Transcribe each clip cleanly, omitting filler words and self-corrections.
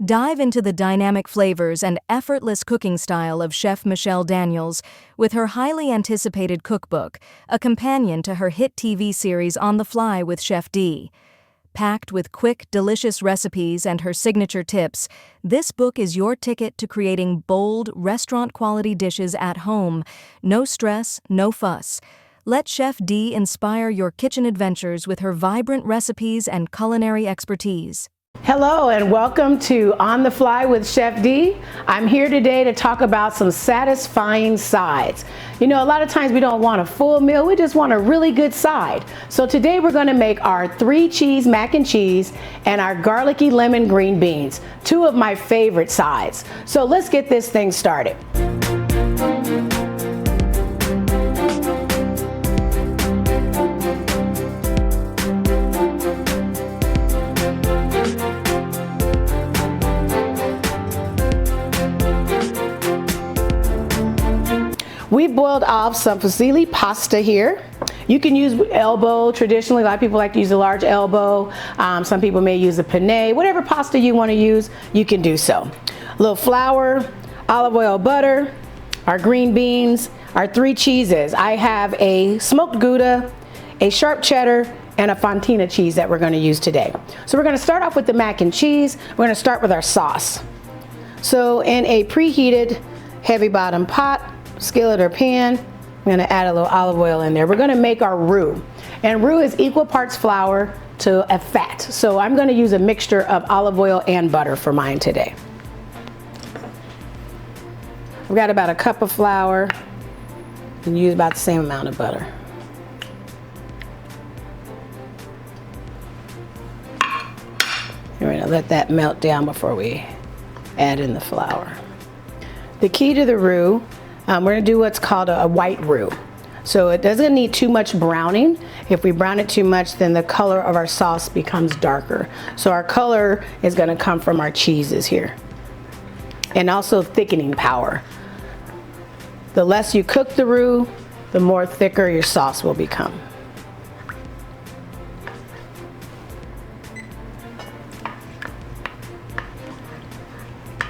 Dive into the dynamic flavors and effortless cooking style of Chef Michelle Daniels with her highly anticipated cookbook, a companion to her hit TV series On the Fly with Chef D. Packed with quick, delicious recipes and her signature tips, this book is your ticket to creating bold, restaurant-quality dishes at home. No stress, no fuss. Let Chef D inspire your kitchen adventures with her vibrant recipes and culinary expertise. Hello and welcome to On the Fly with Chef D. I'm here today to talk about some satisfying sides. You know, a lot of times we don't want a full meal, we just want a really good side. So today we're going to make our 3-cheese mac and cheese and our garlicky lemon green beans, two of my favorite sides. So let's get this thing started. We boiled off some fusilli pasta here. You can use elbow traditionally. A lot of people like to use a large elbow. Some people may use a penne. Whatever pasta you want to use, you can do so. A little flour, olive oil, butter, our green beans, our 3 cheeses. I have a smoked Gouda, a sharp cheddar, and a fontina cheese that we're going to use today. So we're going to start off with the mac and cheese. We're going to start with our sauce. So in a preheated heavy bottom pot, skillet or pan, I'm going to add a little olive oil in there. We're going to make our roux, and roux is equal parts flour to a fat. So I'm going to use a mixture of olive oil and butter for mine today. I've got about a cup of flour and use about the same amount of butter. We're going to let that melt down before we add in the flour. The key to the roux, we're going to do what's called a white roux. So it doesn't need too much browning. If we brown it too much, then the color of our sauce becomes darker. So our color is going to come from our cheeses here. And also thickening power. The less you cook the roux, the more thicker your sauce will become.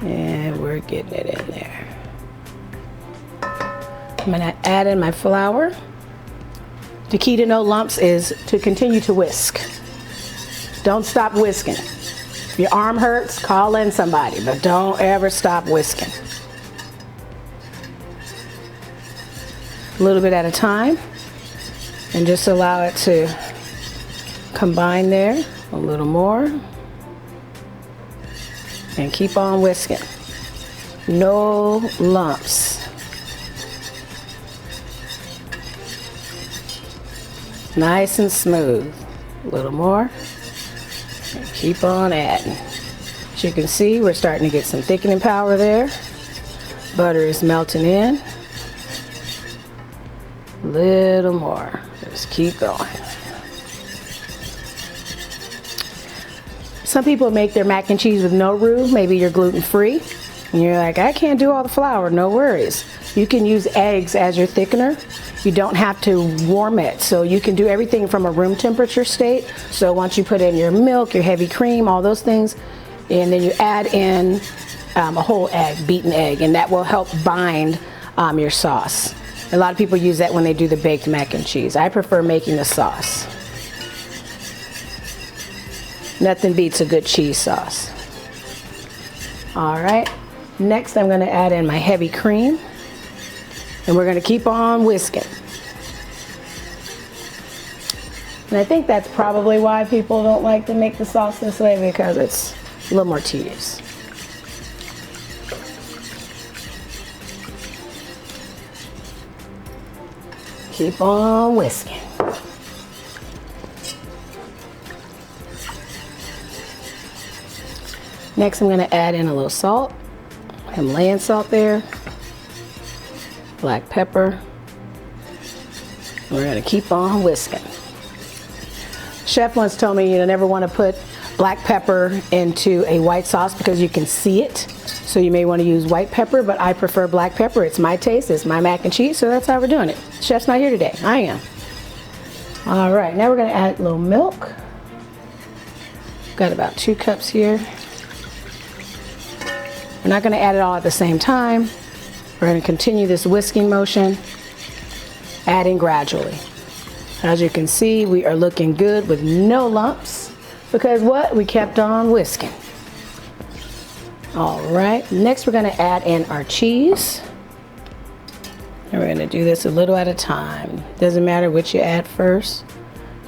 And we're getting it in there. I'm going to add in my flour. The key to no lumps is to continue to whisk. Don't stop whisking. If your arm hurts, call in somebody, but don't ever stop whisking. A little bit at a time, and just allow it to combine there. A little more. And keep on whisking. No lumps. Nice and smooth. A little more. And keep on adding. As you can see, we're starting to get some thickening power there. Butter is melting in. A little more. Just keep going. Some people make their mac and cheese with no roux. Maybe you're gluten-free. And you're like, I can't do all the flour. No worries. You can use eggs as your thickener. You don't have to warm it. So you can do everything from a room temperature state. So once you put in your milk, your heavy cream, all those things, and then you add in a whole egg, beaten egg, and that will help bind your sauce. A lot of people use that when they do the baked mac and cheese. I prefer making the sauce. Nothing beats a good cheese sauce. All right, next I'm going to add in my heavy cream, and we're going to keep on whisking. And I think that's probably why people don't like to make the sauce this way, because it's a little more tedious. Keep on whisking. Next, I'm going to add in a little salt, Himalayan salt there, black pepper. We're going to keep on whisking. Chef once told me you never want to put black pepper into a white sauce because you can see it. So you may want to use white pepper, but I prefer black pepper. It's my taste, it's my mac and cheese, so that's how we're doing it. Chef's not here today, I am. All right, now we're going to add a little milk. Got about 2 cups here. We're not going to add it all at the same time. We're going to continue this whisking motion, adding gradually. As you can see, we are looking good with no lumps because what? We kept on whisking. All right, next we're going to add in our cheese. And we're going to do this a little at a time. Doesn't matter what you add first,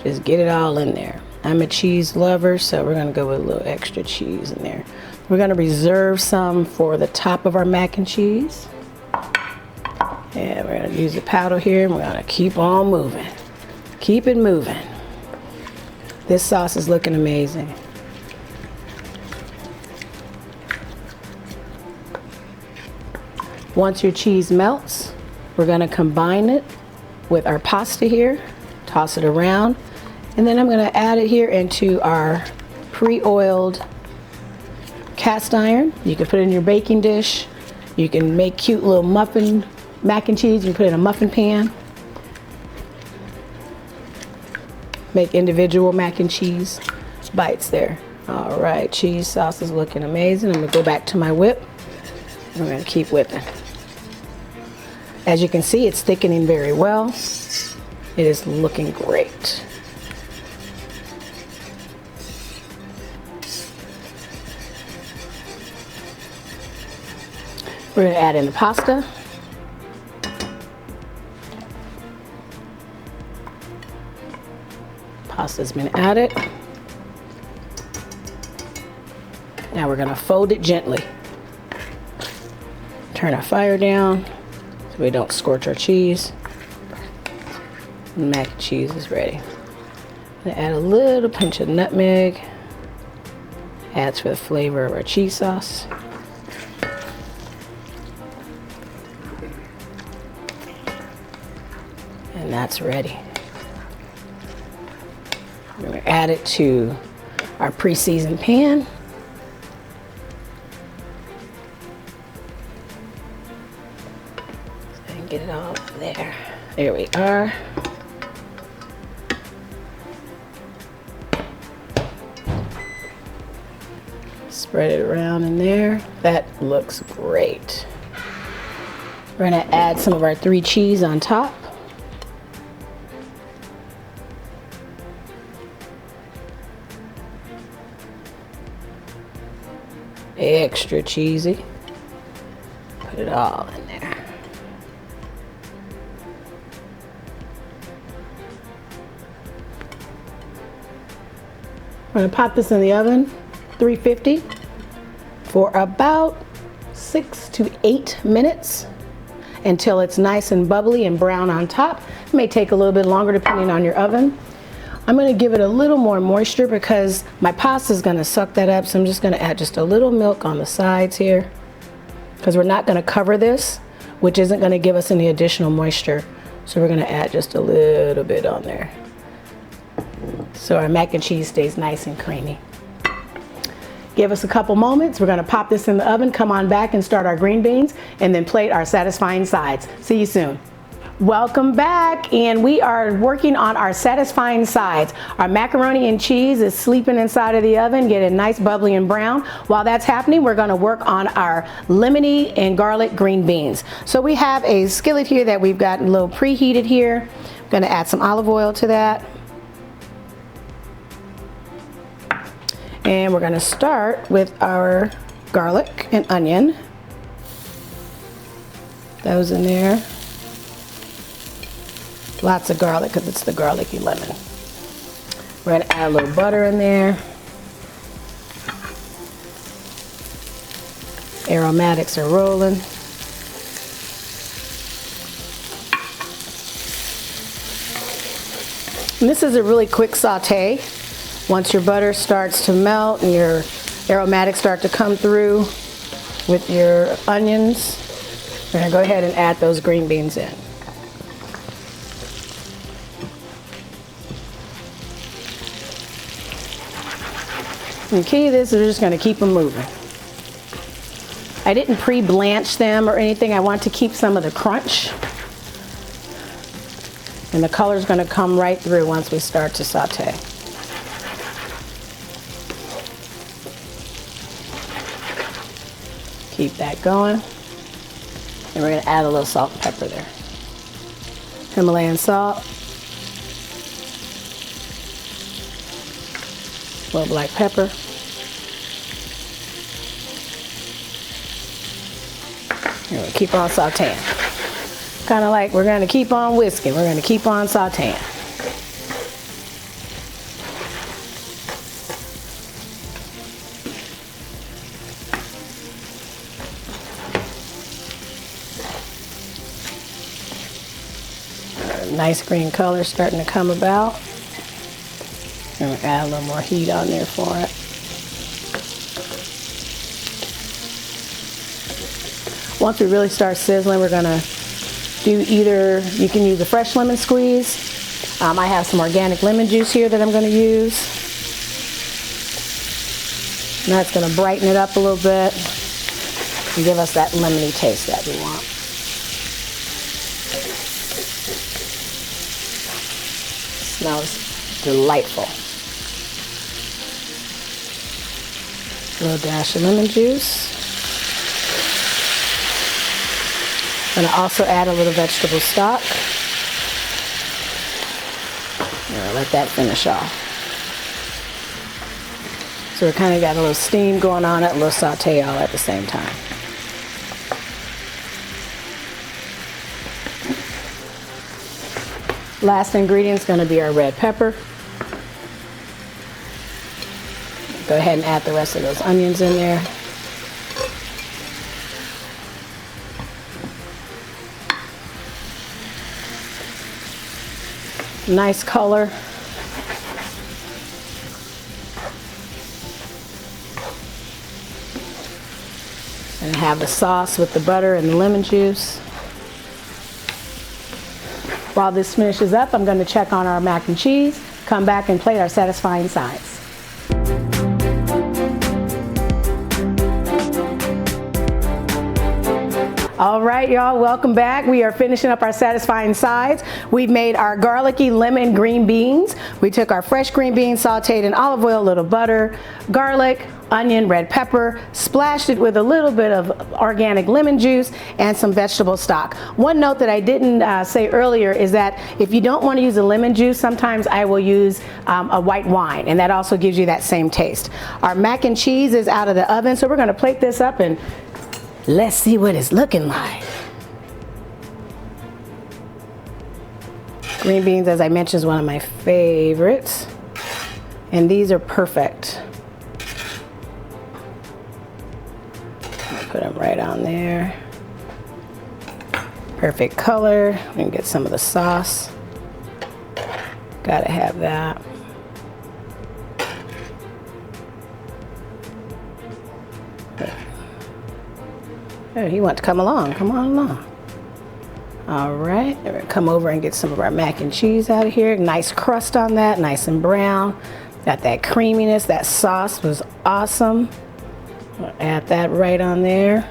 just get it all in there. I'm a cheese lover, so we're going to go with a little extra cheese in there. We're going to reserve some for the top of our mac and cheese. And we're going to use the paddle here, and we're going to keep on moving. Keep it moving. This sauce is looking amazing. Once your cheese melts, we're going to combine it with our pasta here, toss it around, and then I'm going to add it here into our pre-oiled cast iron. You can put it in your baking dish. You can make cute little muffin mac and cheese. You can put it in a muffin pan. Make individual mac and cheese bites there. All right, cheese sauce is looking amazing. I'm going to go back to my whip. I'm going to keep whipping. As you can see, it's thickening very well. It is looking great. We're going to add in the pasta. Pasta's been added. Now we're going to fold it gently. Turn our fire down so we don't scorch our cheese. The mac and cheese is ready. I'm going to add a little pinch of nutmeg. Adds for the flavor of our cheese sauce. And that's ready. We're going to add it to our pre-seasoned pan. And get it all there. There we are. Spread it around in there. That looks great. We're going to add some of our 3 cheese on top. Extra cheesy. Put it all in there. We're going to pop this in the oven, 350, for about 6 to 8 minutes until it's nice and bubbly and brown on top. It may take a little bit longer depending on your oven. I'm going to give it a little more moisture because my pasta is going to suck that up, so I'm just going to add just a little milk on the sides here because we're not going to cover this, which isn't going to give us any additional moisture. So we're going to add just a little bit on there so our mac and cheese stays nice and creamy. Give us a couple moments. We're going to pop this in the oven, come on back and start our green beans, and then plate our satisfying sides. See you soon. Welcome back, and we are working on our satisfying sides. Our macaroni and cheese is sleeping inside of the oven, getting nice bubbly and brown. While that's happening, we're going to work on our lemony and garlic green beans. So we have a skillet here that we've got a little preheated here. I'm going to add some olive oil to that. And we're going to start with our garlic and onion. Those in there. Lots of garlic because it's the garlicky lemon. We're going to add a little butter in there. Aromatics are rolling. And this is a really quick saute. Once your butter starts to melt and your aromatics start to come through with your onions, we're going to go ahead and add those green beans in. The key to this is we're just going to keep them moving. I didn't pre-blanch them or anything. I want to keep some of the crunch. And the color is going to come right through once we start to saute. Keep that going. And we're gonna add a little salt and pepper there. Himalayan salt. A little black pepper. And we'll keep on sauteing. Kind of like we're gonna keep on whisking. We're gonna keep on sauteing. Nice green color starting to come about. And we'll add a little more heat on there for it. Once we really start sizzling, we're gonna do either, you can use a fresh lemon squeeze. I have some organic lemon juice here that I'm gonna use. And that's gonna brighten it up a little bit and give us that lemony taste that we want. Smells delightful. A little dash of lemon juice. I'm going to also add a little vegetable stock. And I'll let that finish off. So we kind of got a little steam going on, a little saute all at the same time. Last ingredient is going to be our red pepper. Go ahead and add the rest of those onions in there. Nice color. And have the sauce with the butter and the lemon juice. While this finishes up, I'm going to check on our mac and cheese, come back and plate our satisfying sides. All right, y'all, welcome back. We are finishing up our satisfying sides. We've made our garlicky lemon green beans. We took our fresh green beans, sauteed in olive oil, a little butter, garlic, onion, red pepper, splashed it with a little bit of organic lemon juice and some vegetable stock. One note that I didn't say earlier is that if you don't want to use a lemon juice, sometimes I will use a white wine, and that also gives you that same taste. Our mac and cheese is out of the oven, so we're going to plate this up and let's see what it's looking like. Green beans, as I mentioned, is one of my favorites, and these are perfect. Put them right on there. Perfect color. We can get some of the sauce. Gotta have that. Oh, he wants to come along. Come on along. All right, we're gonna come over and get some of our mac and cheese out of here. Nice crust on that, nice and brown. Got that creaminess. That sauce was awesome. I'll add that right on there.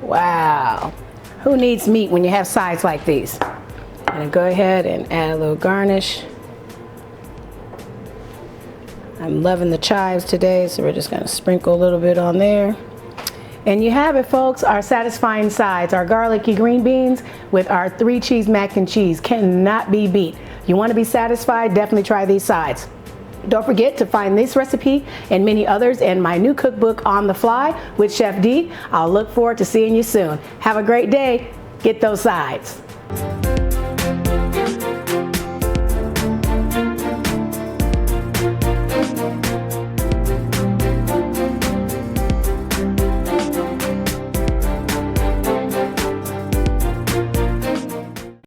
Wow. Who needs meat when you have sides like these? I'm gonna go ahead and add a little garnish. I'm loving the chives today, so we're just gonna sprinkle a little bit on there. And you have it, folks, our satisfying sides, our garlicky green beans with our 3 cheese mac and cheese. Cannot be beat. You wanna be satisfied, definitely try these sides. Don't forget to find this recipe and many others in my new cookbook, On the Fly with Chef D. I'll look forward to seeing you soon. Have a great day. Get those sides.